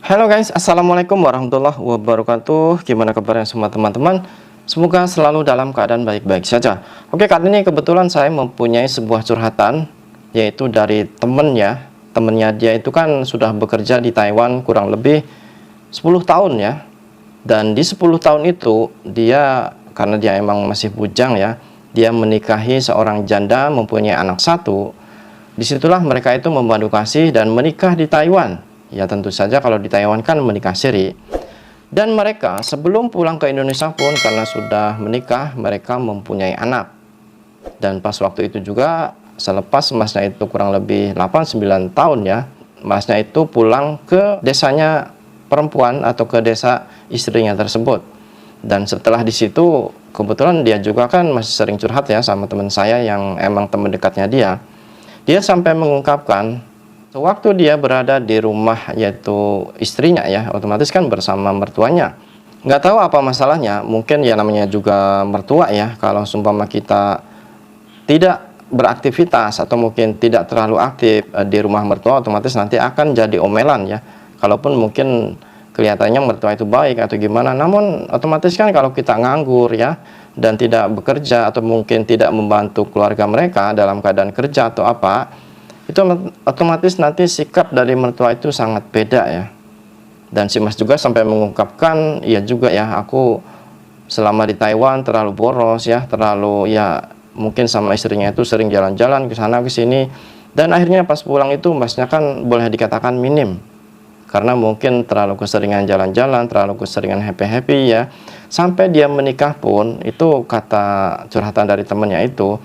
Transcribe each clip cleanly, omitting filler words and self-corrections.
Halo guys, assalamualaikum warahmatullahi wabarakatuh. Gimana kabarnya semua teman-teman? Semoga selalu dalam keadaan baik-baik saja. Oke, kali ini kebetulan saya mempunyai sebuah curhatan, yaitu dari temennya. Temennya dia itu kan sudah bekerja di Taiwan kurang lebih 10 tahun ya. Dan di 10 tahun itu dia, karena dia emang masih bujang ya, dia menikahi seorang janda mempunyai anak satu. Disitulah mereka itu memadu kasih dan menikah di Taiwan. Ya tentu saja kalau di Taiwan kan menikah siri. Dan mereka sebelum pulang ke Indonesia pun karena sudah menikah, mereka mempunyai anak. Dan pas waktu itu juga selepas masnya itu kurang lebih 8-9 tahun ya, masnya itu pulang ke desanya perempuan atau ke desa istrinya tersebut. Dan setelah di situ kebetulan dia juga kan masih sering curhat ya sama teman saya yang emang teman dekatnya dia. Dia sampai mengungkapkan sewaktu dia berada di rumah yaitu istrinya ya, otomatis kan bersama mertuanya. Nggak tahu apa masalahnya, mungkin ya namanya juga mertua ya, kalau seumpama kita tidak beraktivitas atau mungkin tidak terlalu aktif di rumah mertua, otomatis nanti akan jadi omelan ya. Kalaupun mungkin kelihatannya mertua itu baik atau gimana, namun otomatis kan kalau kita nganggur ya dan tidak bekerja atau mungkin tidak membantu keluarga mereka dalam keadaan kerja atau apa, itu otomatis nanti sikap dari mertua itu sangat beda ya. Dan si Mas juga sampai mengungkapkan, iya juga ya, aku selama di Taiwan terlalu boros ya, terlalu ya mungkin sama istrinya itu sering jalan-jalan ke sana ke sini, dan akhirnya pas pulang itu Masnya kan boleh dikatakan minim karena mungkin terlalu keseringan jalan-jalan, terlalu keseringan happy-happy ya. Sampai dia menikah pun, itu kata curhatan dari temennya itu,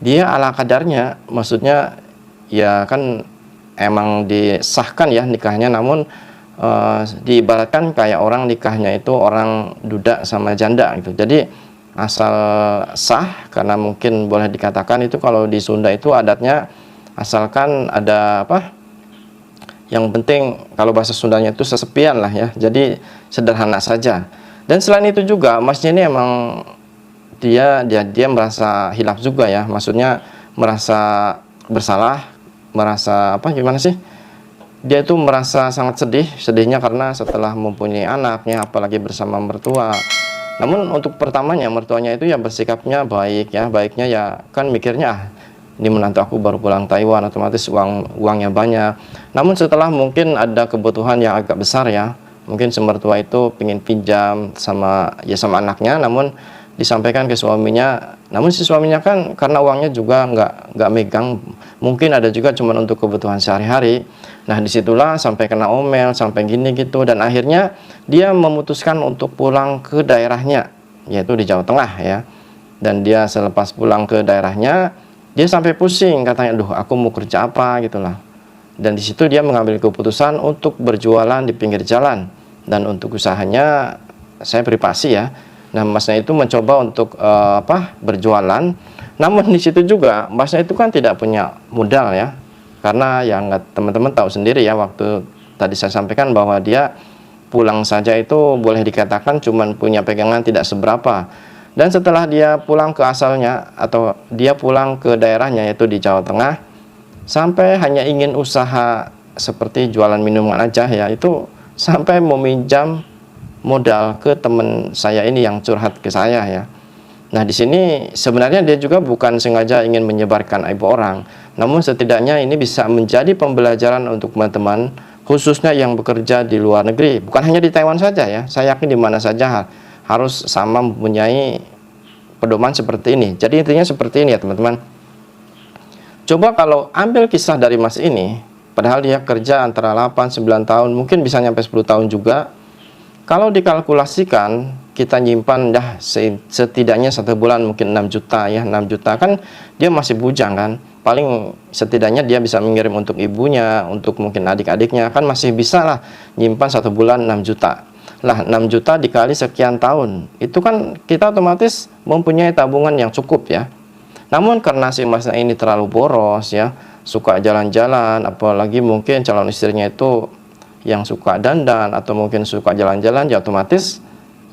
dia ala kadarnya, maksudnya ya kan emang disahkan ya nikahnya, namun diibaratkan kayak orang nikahnya itu orang duda sama janda gitu. Jadi asal sah, karena mungkin boleh dikatakan itu kalau di Sunda itu adatnya asalkan ada apa, yang penting kalau bahasa Sundanya itu sesepian lah ya, jadi sederhana saja. Dan selain itu juga Masnya ini emang dia merasa hilaf juga ya, maksudnya merasa bersalah, merasa apa gimana sih, dia itu merasa sangat sedihnya karena setelah mempunyai anaknya apalagi bersama mertua. Namun untuk pertamanya mertuanya itu ya bersikapnya baik ya, baiknya ya kan mikirnya ini menantu aku baru pulang Taiwan, otomatis uangnya banyak. Namun setelah mungkin ada kebutuhan yang agak besar ya, mungkin si mertua itu pengen pinjam sama anaknya, namun disampaikan ke suaminya. Namun si suaminya kan karena uangnya juga nggak megang, mungkin ada juga cuma untuk kebutuhan sehari-hari. Nah disitulah sampai kena omel, sampai gini gitu, dan akhirnya dia memutuskan untuk pulang ke daerahnya, yaitu di Jawa Tengah ya. Dan dia selepas pulang ke daerahnya, dia sampai pusing, katanya, duh aku mau kerja apa gitulah. Dan di situ dia mengambil keputusan untuk berjualan di pinggir jalan. Dan untuk usahanya saya privasi ya. Nah Masnya itu mencoba untuk berjualan. Namun di situ juga Masnya itu kan tidak punya modal ya. Karena yang teman-teman tahu sendiri ya, waktu tadi saya sampaikan bahwa dia pulang saja itu boleh dikatakan cuman punya pegangan tidak seberapa. Dan setelah dia pulang ke asalnya atau dia pulang ke daerahnya yaitu di Jawa Tengah, sampai hanya ingin usaha seperti jualan minuman aja ya, itu sampai meminjam modal ke teman saya ini yang curhat ke saya ya. Nah di sini sebenarnya dia juga bukan sengaja ingin menyebarkan aib orang, namun setidaknya ini bisa menjadi pembelajaran untuk teman-teman khususnya yang bekerja di luar negeri, bukan hanya di Taiwan saja ya, saya yakin di mana saja harus sama mempunyai pedoman seperti ini. Jadi intinya seperti ini ya teman-teman. Coba kalau ambil kisah dari Mas ini, padahal dia kerja antara 8-9 tahun, mungkin bisa nyampe 10 tahun juga. Kalau dikalkulasikan, kita nyimpan dah setidaknya 1 bulan mungkin 6 juta ya, 6 juta kan dia masih bujang kan. Paling setidaknya dia bisa mengirim untuk ibunya, untuk mungkin adik-adiknya, kan masih bisa lah nyimpan 1 bulan 6 juta. Lah 6 juta dikali sekian tahun, itu kan kita otomatis mempunyai tabungan yang cukup ya. Namun karena si Masnya ini terlalu boros ya, suka jalan-jalan, apalagi mungkin calon istrinya itu yang suka dandan atau mungkin suka jalan-jalan, ya otomatis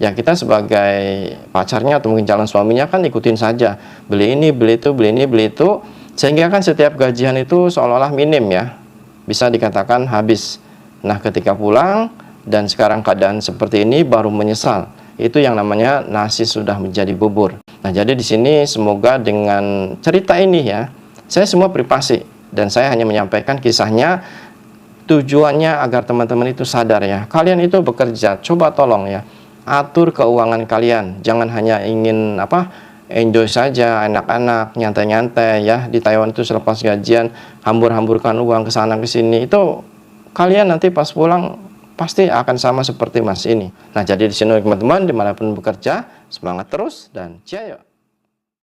ya kita sebagai pacarnya atau mungkin calon suaminya kan ikutin saja, beli ini, beli itu, beli ini, beli itu, sehingga kan setiap gajian itu seolah-olah minim ya, bisa dikatakan habis. Nah ketika pulang dan sekarang keadaan seperti ini baru menyesal. Itu yang namanya nasi sudah menjadi bubur. Nah, jadi di sini semoga dengan cerita ini ya, saya semua privasi dan saya hanya menyampaikan kisahnya, tujuannya agar teman-teman itu sadar ya. Kalian itu bekerja, coba tolong ya, atur keuangan kalian. Jangan hanya ingin enjoy saja, anak-anak nyantai-nyantai ya. Di Taiwan itu selepas gajian hambur-hamburkan uang ke sana ke sini. Itu kalian nanti pas pulang pasti akan sama seperti Mas ini. Nah, jadi di sini teman-teman dimanapun bekerja, semangat terus dan jaya.